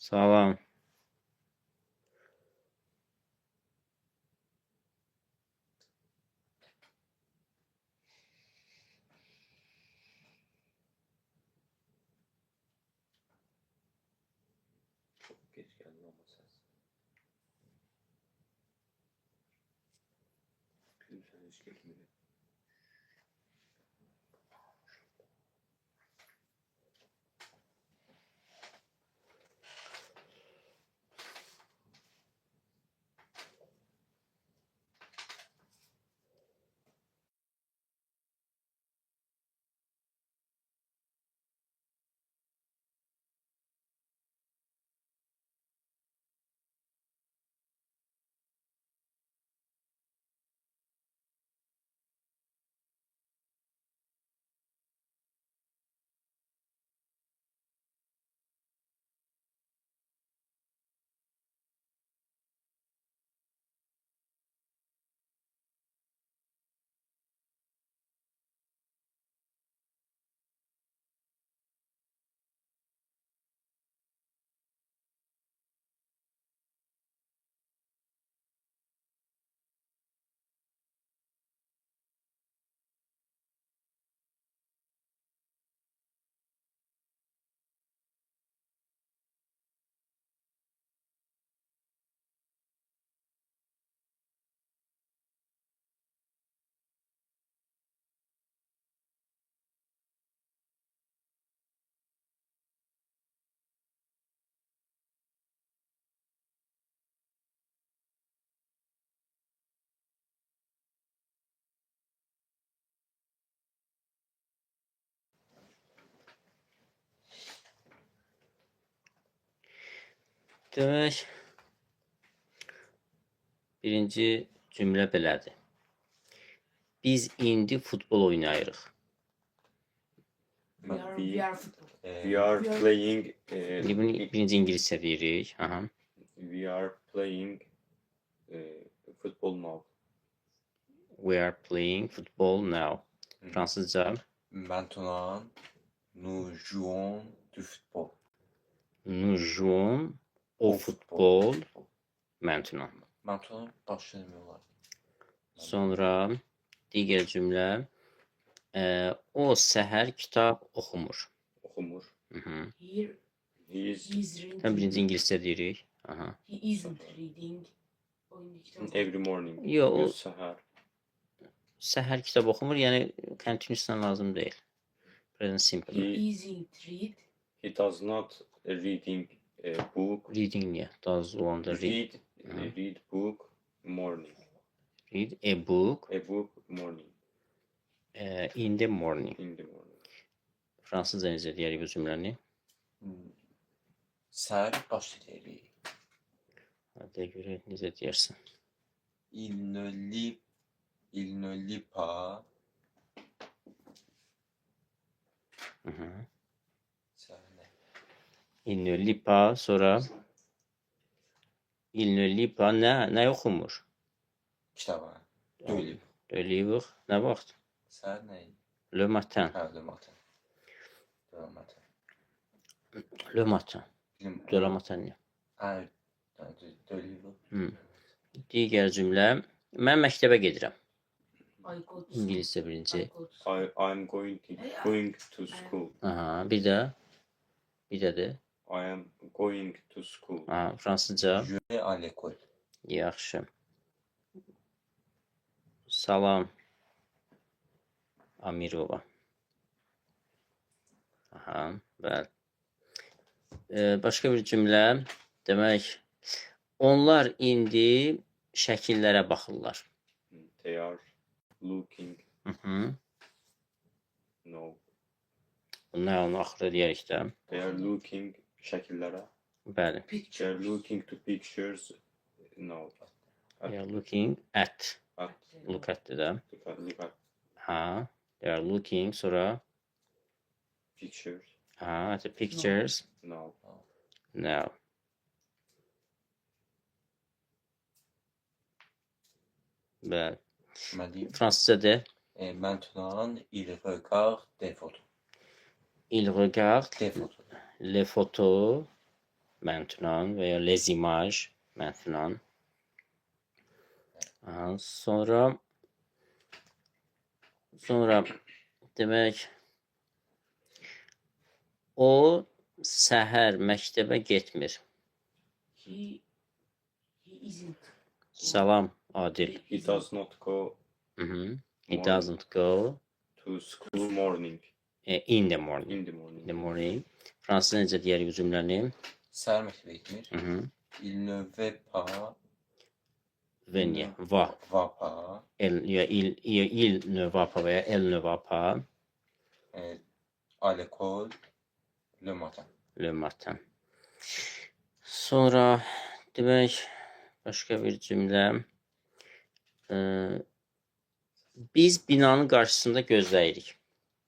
Salam. Geç geldin ama sen. Bizim sen hiç gelmedi. Demək, birinci cümlə belədir. Biz indi futbol oynayırıq. We are football. playing. İndi bunu birinci ingiliscə deyirik. Aha. We are playing football now. We are playing football now. Fransızca Maintenant, nous jouons du football. nous jouons au football maintenant. Maintenant başlayalım olar. Sonra digər cümlə o səhər kitab oxumur. Okumur. Mhm. Here He is he's reading. Sən birinci ingiliscə deyirik. Aha. He isn't reading. O indi kitap every morning. Yo, o Sahar. səhər kitab oxumur, yəni continuously lazım deyil. Present simple. He isn't read. he does not reading a book. Reading niyə? Does olanda read. Read book morning. Read a book A book morning. in the morning. In the morning. Fransızca necə deyirik bu cümləni? Səhər başlayırıq. Hadi görək necə deyirsən. Il ne lit pas. Səhər nə? Il ne lit pas, sonra il ne lit pas, nə oxumur? Kitaba. Döyülüb. Döyülüyük, nə vaxt? Səhər nə? Le matin. Hə, le matin. Le matin. Le matin. De la matin. Hə, döyülüb. Digər cümlə, mən məktəbə gedirəm. I go to İngiliscə birinci. I'm going to school. Aha, bir də I am going to school. aha, fransızca. Je vais à l'école. Yaxşı. Salam Amirova. Aha, bəli. Başqa bir cümlə, demək, onlar indi şəkillərə baxırlar. They are looking. No. Nə onu axırda deyərik də. They are looking şəkillərə. Bəli. They are looking to pictures. No. They are looking at. At. Look at də. Look at Ha. They are looking, sonra pictures. ha, at the pictures. No. Now. Bəli. Mən deyim. Fransızca de. Maintenant, il regarde des photos. Il regarde Des photos. les photos Maintenant veya les images maintenant. Aha, sonra demek o səhər məktəbə getmir. He isn't. Salam Adil. He does not go Hı -hı. He Morning. doesn't go to school morning. in the morning. In the morning. In the morning. Fransızca necə deyərik bu cümləni? Səhər məktəbə getmir. Hı -hı. Il ne va pas. Venir. Va. Va pas. Il ne va pas veya elle ne va pas À l'école le matin. le matin. Sonra demək başqa bir cümlə. Biz binanın qarşısında gözləyirik.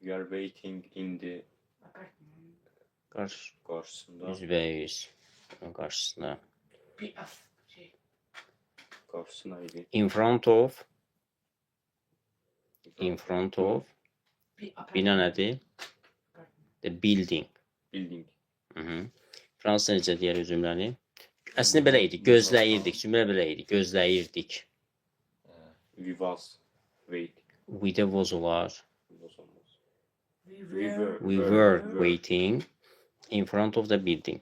We are waiting in the Apartment. karşısında. %100 qarşısında. Bir af. Şey. Karşısındaydı. In front of. In front of. Bir apartment. Bina nədir? The building. Building. Hı -hı. Fransızca necə deyərik cümləni? Əslində belə idi. Gözləyirdik. Cümlə belə idi. Gözləyirdik. We was waiting. We-də was olar. Was olmaz. We We were waiting in front of the building.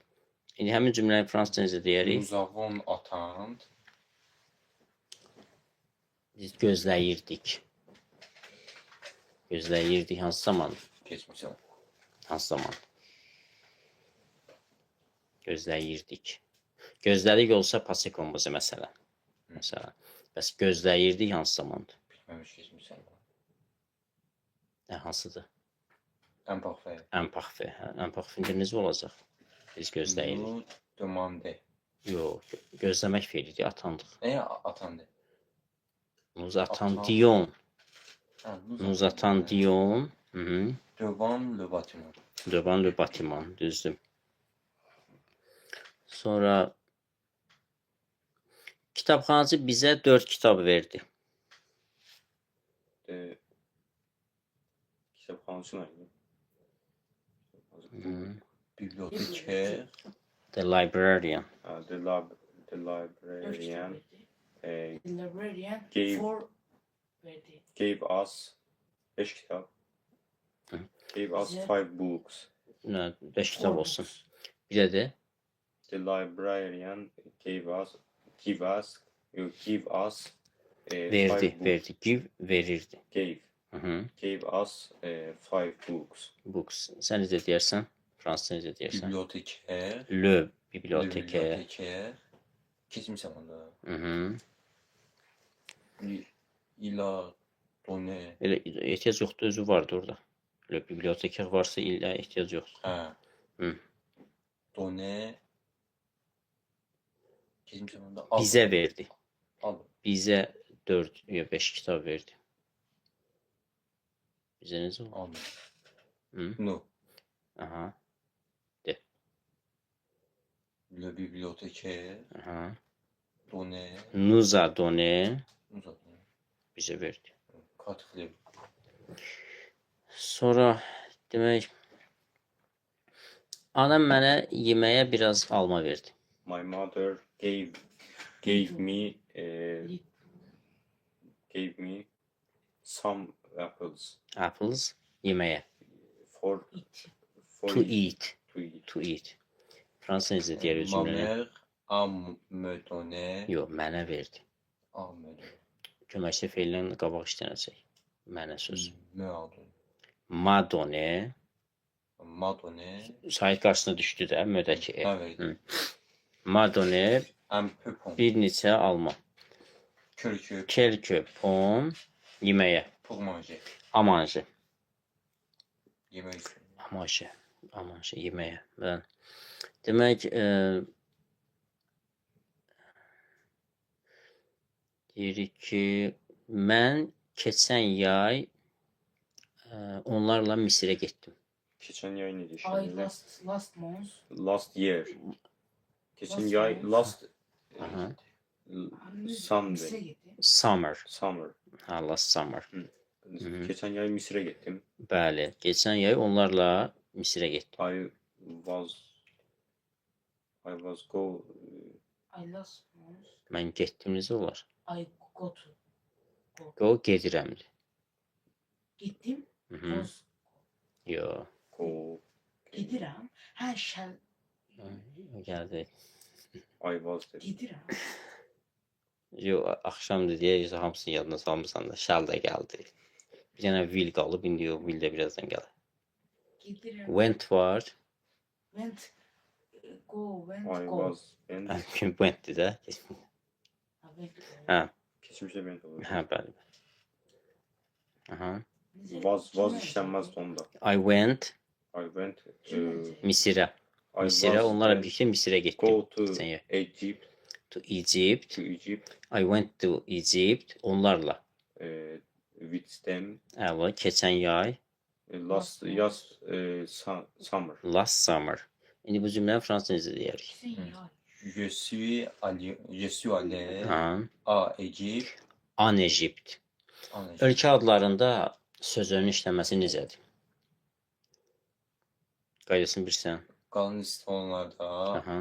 İndi həmin cümləni fransızca necə deyərik? Nous avons attendre. Biz gözləyirdik. Gözləyirdik hansı zaman? Geçmiş zaman. Hansı zaman? Gözləyirdik. Gözlədik olsa passé kompoze məsələn. Məsələn. Bəs gözləyirdik hansı zamandır? Bitmemiş geçmiş zaman. Hansıdır? Imparfait. Imparfait. Imparfait necə olacaq? Biz gözləyirik. Nous demander. Yox, gözləmək feilidir, atandıq. Neye attendre? Nous attendions. Ha, Nous attendions. Hı -hı. Devant le bâtiment. Devant le bâtiment, düzdür. Sonra kitabxanaçı bizə 4 kitab verdi. Kitabxanaçı neydi? Bibliothécaire. The librarian. The librarian The librarian Gave- for verdi. gave us 5 kitap. Hı. Gave us Bize- 5 books. 5 kitab olsun. Bir də The librarian gave us verdi, five books. verdi. Give, verirdi. Hı -hı. Gave us 5 books. Books. Sən necə deyərsən? Fransızca necə deyərsən? Bibliothécaire. Le Le bibliothécaire. bibliothécaire. Geçmiş zamanda. Hı -hı. Il a donné. Elə ehtiyac yoxdur, özü vardı orada. Le bibliothécaire varsa ilə ehtiyac yoxdur. Ha. Hı. Donné. Geçmiş zamanda. Bizə verdi. Al. Bizə 4 ya 5 kitab verdi. Bizə necə oldu? Al. Hı? Nous. Aha, Le bibliothécaire. aha. Donné. Nous a donné. Nous a donné. Bizə verdi. Quatrième. Sonra demək anam mənə yeməyə biraz alma verdi. My mother gave me some apples Apples yeməyə. for It. To eat. to eat. To eat. Fransız necə deyir Ma cümləni? mère a me donné. Yox, mənə verdi. A me donné. Köməkçi feillə qabaq işlənəcək. Mənə söz. Me a donné. Ma donné. Ma donné. Şahid qarşısına düşdü də, mödəki e. Ha verdi. Ma donné Un peu pont. bir neçə alma. Quelques Quelques pommes yeməyə. pour manger. À manger. Yemek için. À manger. À manger yeməyə. Mən demək deyirik ki, mən keçən yay onlarla Misirə getdim. Geçen yay neydi I şimdi? last month. Last year. Geçen Last yay month. last Aha. Sunday. Summer. Summer. Ha, last summer. Hı. Geçen yay Mısır'a gittim. Bəli, keçən yay onlarla Misirə getdim. I was I was go. I lost mouse. Mən getdim necə olar? I go to. Go gedirəmdir. Gittim. Mhm. Was. Yo. Go. Gidirəm. Hə, shall. O gəldi. I was dedi. Gidirəm. Yo, axşamdır deyə hamısını yadına salmısan da şal da gəldi. Bir dənə will qalıb, indi o will də birazdan gəlir. Gidirəm. Went var. Went. Go. Went. I Go. was ben. Went'di də. Ha, went. Go. Hə, Keçmişte ben olur. hə, bəli. Aha. Necə? Was Kimə işlenmez yazılır? onda. I went I went. Kimə yazılır? Misirə. I Misirə, was onlarla went birlikdə Misirə getdim. Go to Geçen yer. Egypt. To Egypt. To Egypt. I went to Egypt. Onlarla. With them. Əla, keçən yay. Last yaz summer. Last summer. İndi bu cümləni fransız necə deyərik? Sen ya. Je suis allé Ha. à Égypte. En Egypt. En Égypte. Ölkə adlarında sözlərin işləməsi necədir? Qaydasını bilirsən. Qalan istisnalarda Aha.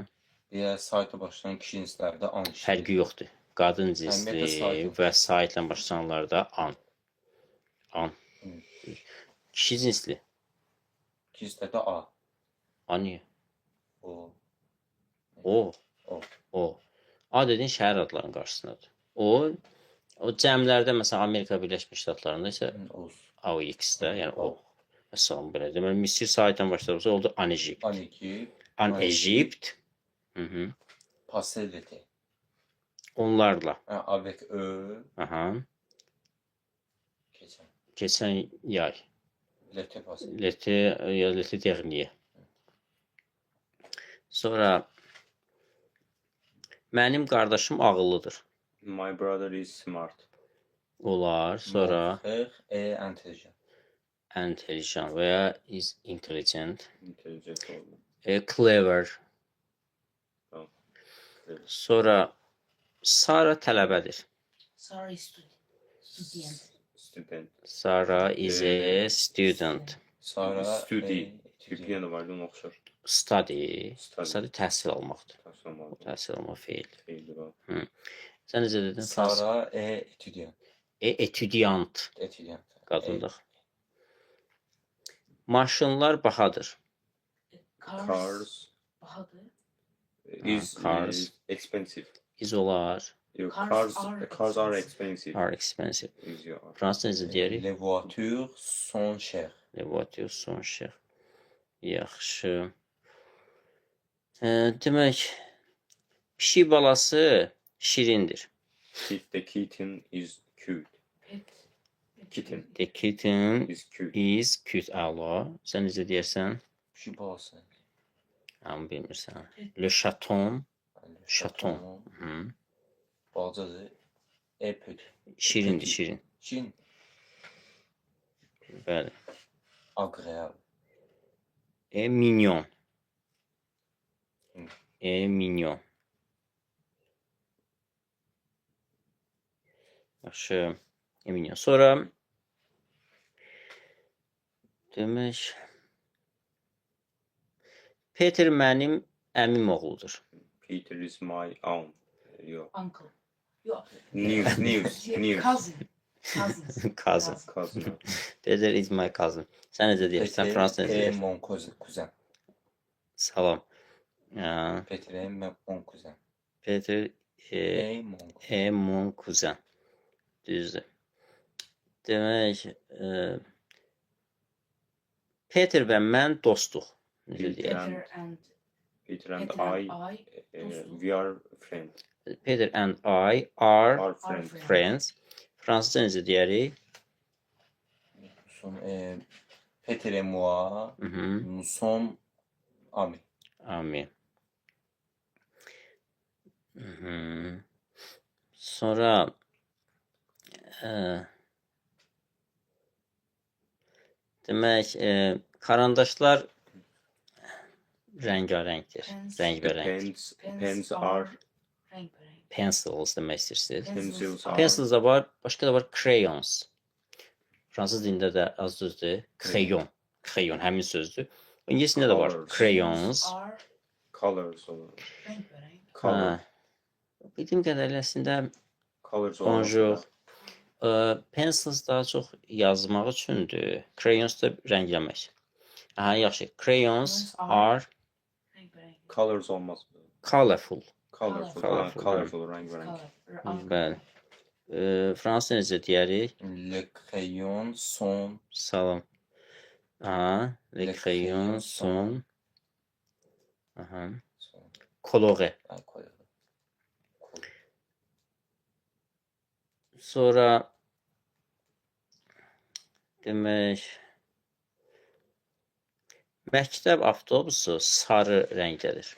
diğer sayta başlayan kişi cinslerde an işləyir. Fərqi yoxdur. Qadın Əhəmiyyətlə cinsli saytın. və saitlə başlayanlarda an. An. Hı. Kişi cinsli. Cinslerde a. A niyə? O. O. O. O. A dediyin şəhər adlarının qarşısındadır. O cəmlərdə məsələn Amerika Birləşmiş Ştatlarında isə Oz. AUX-də, yəni o. Məsələn belə. Deməli Misir saitlə başlarsa oldu An Egypt. An Égypte. An An Egypt. Mhm. Passé l'été. Onlarla. Avec eux. Aha. Geçen. Keçən yay. L'été passé. L'été dernier. Sonra mənim qardaşım ağıllıdır. My brother is smart. Olar. Sonra Mon frère est intelligent. intelligent və ya is intelligent. Intelligent oldu. Clever. Tamam. Evet. Sonra Sara tələbədir. Sorry, student. Student. Sara is a student. Sonra Study. est Türkiye étudiant. de vardı onu oxşar. Study. Study. Study təhsil almaqdır. Tasarım Təhsil almaq feil. Feyli var. Sən necə dedin? Sara est étudiant. Etudiant. Étudiant. Qadındıq. Maşınlar bahadır. Cars Bahadır. is Cars. expensive. Is olar. Yok, Cars cars are are expensive. Are expensive. Is your Fransız necə deyirik? Les voitures sont chères. Les voitures sont chères. Yaxşı. Demək, pişik balası şirindir. The kitten is cute. Pet. Kitten The kitten is cute. is cute. Əla. Sən necə deyirsən? Bir şey balası. Amma bilmirsən. Le chaton. Yani Chaton. Hı. Balacadır. Est petit. Şirindir, şirin. Çin. Bəli. Agréable. Mignon. Hı. Mignon. Yaxşı. Mignon. Sonra demək Peter mənim əmim oğludur. Peter is my aunt. Yok. Uncle. Yo. News. Cousin. Cousins. Cousin. Cousin. Peter is my cousin. Sən necə deyirsən? Peter Fransız necə est deyirsən? mon cousin. Salam. Ya, Peter est mon cousin. Peter Est mon cousin. est mon cousin. Düzdür. Demək, Peter və mən dostuq. Necə deyək? Peter and Peter and I. we are friends. Peter and I are Our friends. friends. Fransızca necə deyərik? Peter et moi, Mhm. nous sommes amis. Amin. Mhm. Sonra demək, karandaşlar rəngarəngdir. Rəngbərəng. Pens are Renk. Pencils demək istəyirsiniz. pencils are Pencils da var, başqa da var crayons. Fransız dilində də az düzdür. Crayon. Crayon həmin sözdür. İngiliscəsində də var. Colors. Crayons. Are colors olur. Rengarenk. Color. Ha. Bildiğim kadarıyla aslında Colors olmaz bonjour. da. Pencils daha çox yazmaq üçündür. Crayons da rəngləmək. Aha, yaxşı. Crayons Crayons are Rengarenk. Colors olmaz. colorful. Colorful. Colorful. Colorful rengarenk. Color. Bəli. Fransız necə deyərik? Les crayons sont Salam. Aha, les Les crayons crayons sont aha, sont colorés. incroyables. Sonra demək məktəb avtobusu sarı rəngdədir.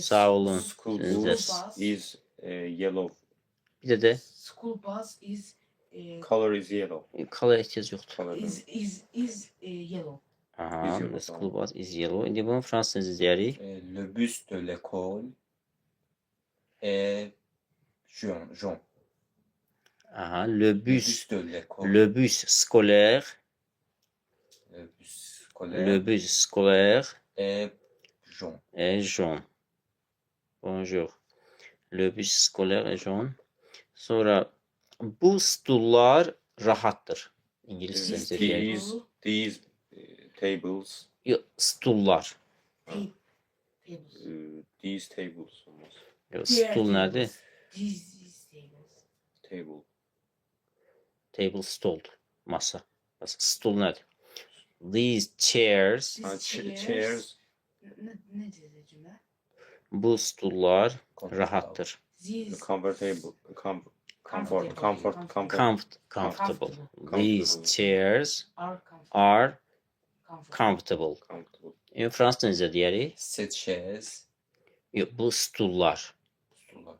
Sağ olun. School Siz bus de- is yellow. Bir də School bus is Color is yellow. color ehtiyac yoxdur. Color. yellow. Aha, Is yellow, the school bus is yellow. İndi bunu fransız necə deyərik? Le bus de l'école est jaune. Aha, Le bus de l'école, le bus scolaire, le bus scolaire le bus scolaire est jaune. est jaune. Bonjour. Le bus scolaire est jaune. Sonra bu stullar rahatdır. İngiliscə necə deyərik? These tables. Yox, stullar. Tables. These tables olmaz. Yox, stul nədir? These tables. Table. Table stoldur. Masa. Bəs stul nədir? These chairs, Ha, These chairs. Ne dedi cümle? bu stullar Confortable. rahatdır. These Comfortable. Comfortable. Comfortable. These Comfortable. chairs are comfortable. are Comfortable. comfortable. Fransız necə deyərik? Cette chaise, Yox, bu stullar. stullar.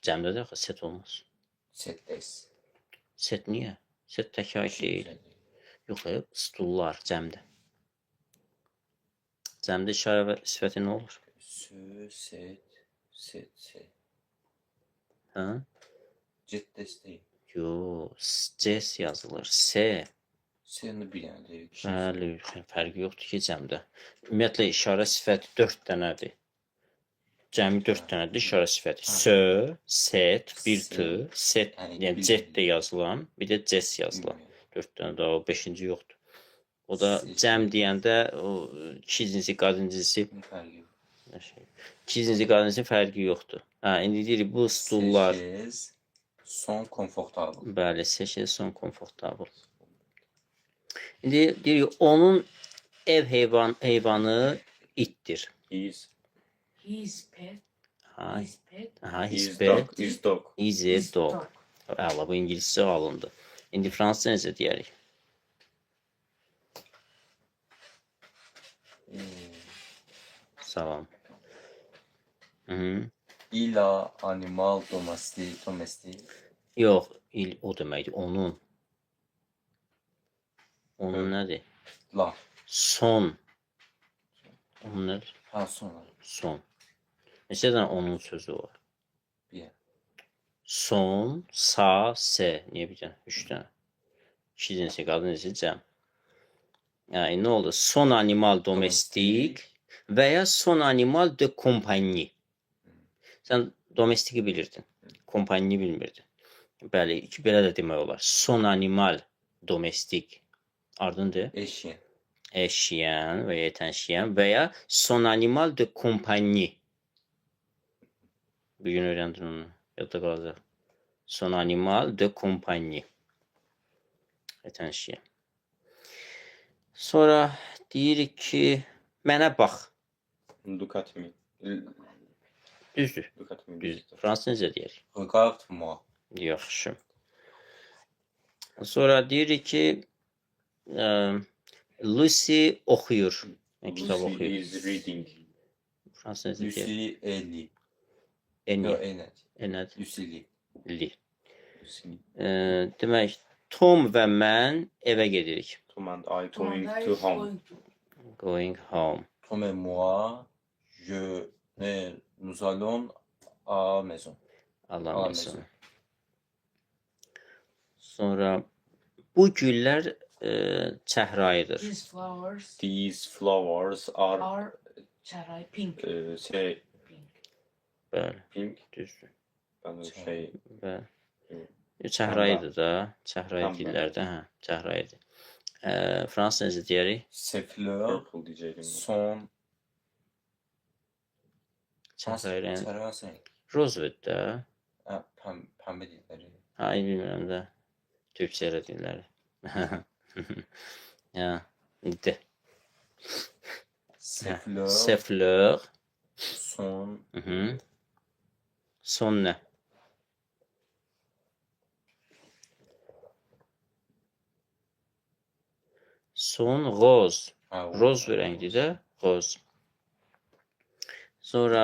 Cəmdə də axı set olmaz. Cette aise. Set niyə? Set tək aid deyil. Yox, stullar cəmdə. Cəmdə işarə və sifəti nə olur? Cette. Hə? Cette değil. Yox, C yazılır. S. Seni bilen değil. Bəli, fərqi yoxdur ki, cəmdə. Ümumiyyətlə işarə sifəti 4 dənədir. Cəmi 4 dənədir işarə sifəti. S, set, bir t, set, yəni cet də yazılan, bir də ces yazılan. 4 dənə daha, o 5-ci yoxdur. O da cəm deyəndə o 2 cinsi, qadın cinsi, 2 cinsi, qadın cinsi fərqi yoxdur. Hə, indi deyirik bu stullar, Ces chaises sont confortables. bəli, seçil son komfortabl. İndi deyirik onun ev heyvanı itdir. His His pet. Ha, His pet. aha, his His pet dog. His dog. is a His dog. Əla, bu ingiliscə alındı. İndi fransız necə deyərik? Salam. Hı. Il a animal domestique. Yox, o deməkdir, onun. Onun nədir? La. Son. Onun nədir? Ha sonra. Son. Neçə dənə onun sözü var? Bir. Son, sa, se. Niyə bir dənə? 3 dənə. 2 cinsi, qadın cinsi, cəm. Yəni, nə oldu? Son animal domestik və ya son animal de compagnie. Sən domestiki bilirdin, kompanyini bilmirdin. Bəli, belə də demək olar. Son animal domestik. Ardındır? Eşeğin. Eşyən və ya yetənşiyən və ya son animal de compagnie. Bugün öyrəndin onu. Yadda qalacaq. Son animal de compagnie. Yetənşiyən. Sonra deyirik ki, mənə bax. Look at me. Düzdür. Look at me. Düzdür. Fransız necə deyərik? Regarde moi. Yaxşı. Sonra deyirik ki, Lucy oxuyur. Kitab Lucy oxuyur. is reading. Fransız necə deyərik? Lucy Eli. Eni. Yo Enet. Enədir. Lucy Lee. Li. Lucy. Demək, Tom və mən evə gedirik. Tom and I going Tomandayız, to home. going to. Going home. Tom et moi, nous allons à maison. Allah'ın Sonra bu güllər çəhrayıdır. These flowers These flowers are are Çağrı pink. Şey, Pink. Bəli, pink. düzdür. Ben de şey, Bəli. Evet. Çəhrayıdır da, çəhrayı Pembe. deyirlər də, hə, çəhrayıdır. Fransız necə deyərik? Ces fleurs purple diyecektim. sont... Çəhrayı rəng. Sarı renk. Rozvet də. Ha, pembe dilleri. Ha, bilmirəm də. Türkçə elə deyirlər. Ya, de. Ces fleurs Ces fleurs. sont... Mhm. Son nə? Son rose. Ha, Roz bir rəngdir də, roz. Sonra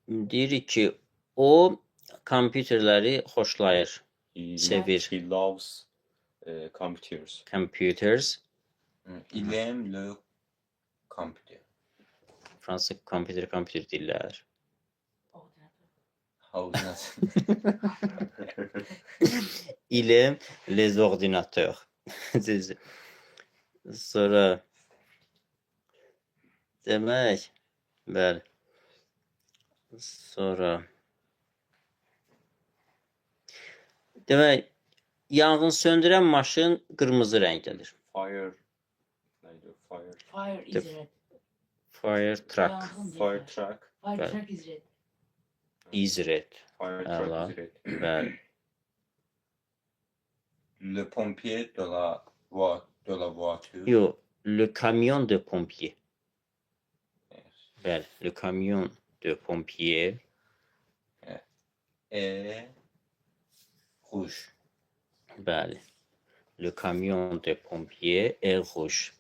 deyirik ki, o kompüterləri xoşlayır. Sevir. He loves computers. Computers. Il aime le computer. Fransız kompüter deyirlər. Ordinatör. Il aime les ordinateurs. Sonra demək, bəli. Sonra demək, yanğın söndürən maşın qırmızı rəngdədir. Fire. Neydi? Fire. Fire is red. Fire truck Yangın Fire değil. truck. Fire Ben- truck is red. is red. Fire Allah. truck is red. Bəli. Le pompier de la voiture. Yo, le camion de pompier. Bəli, le camion de pompier. Et rouge. Bəli. Le camion de pompier est rouge.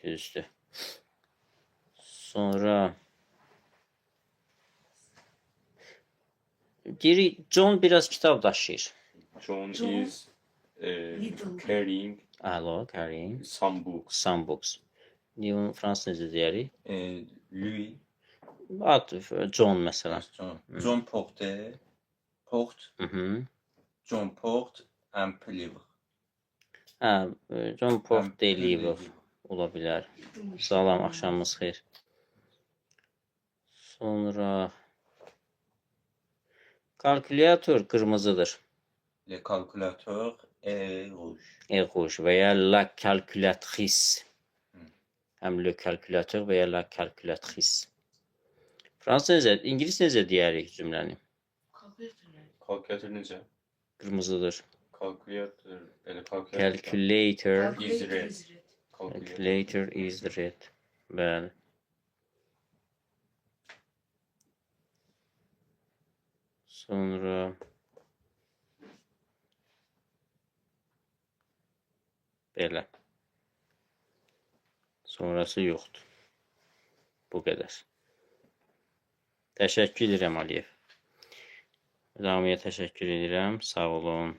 Düzdür. Sonra deyirik, John biraz kitab daşıyır. John John is Little. carrying Alo, carrying some books. some books. Bunu fransız necə deyərik? Lui, Ad John məsələn. John porte Mhm. John porte un peu livre. Hə, John Un Port peu Deliver ola bilər. Salam, axşamınız xeyir. Sonra kalkulyator qırmızıdır. Le calculateur est rouge. Rouge və ya la calculatrice. Həm le calculateur və ya la calculatrice. Fransız necə, ingilis necə deyərik cümləni? Kalkülatör ne? Calculator necə? Qırmızıdır. Calculator. Calculator. Calculator. Calculator Is red. is red. Calculator is red. Bəli. Sonra belə. Sonrası yoxdur. Bu qədər. Təşəkkür edirəm Aliyev. Ramiyə təşəkkür edirəm. Sağ olun.